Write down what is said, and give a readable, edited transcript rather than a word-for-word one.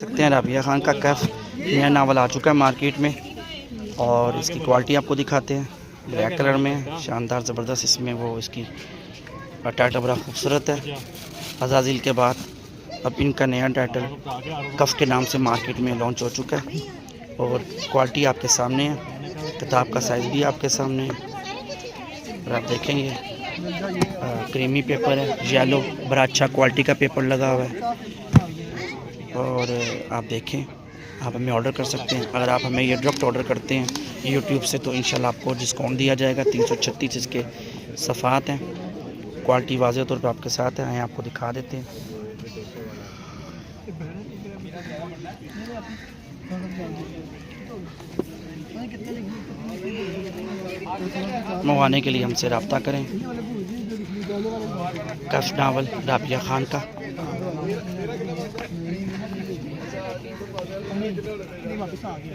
सकते हैं राबिया खान का कफ नया नावल आ चुका है मार्केट में और इसकी क्वालिटी आपको दिखाते हैं। ब्लैक कलर में शानदार ज़बरदस्त इसमें वो इसकी टाइटल बड़ा खूबसूरत है। अज़ाज़िल के बाद अब इनका नया टाइटल कफ के नाम से मार्केट में लॉन्च हो चुका है और क्वालिटी आपके सामने है। किताब का साइज़ भी आपके सामने है और आप देखेंगे क्रीमी पेपर है, येलो बड़ा अच्छा क्वालिटी का पेपर लगा हुआ है। और आप देखें, आप हमें ऑर्डर कर सकते हैं। अगर आप हमें ये डायरेक्ट ऑर्डर करते हैं यूट्यूब से तो इंशाल्लाह आपको डिस्काउंट दिया जाएगा। 336 इसके सफ़ात हैं, क्वालिटी वाज़ेह तौर पर आपके साथ है। आपको दिखा देते हैं। मंगवाने के लिए हमसे रब्ता करें। कफ नावल राबिया खान का।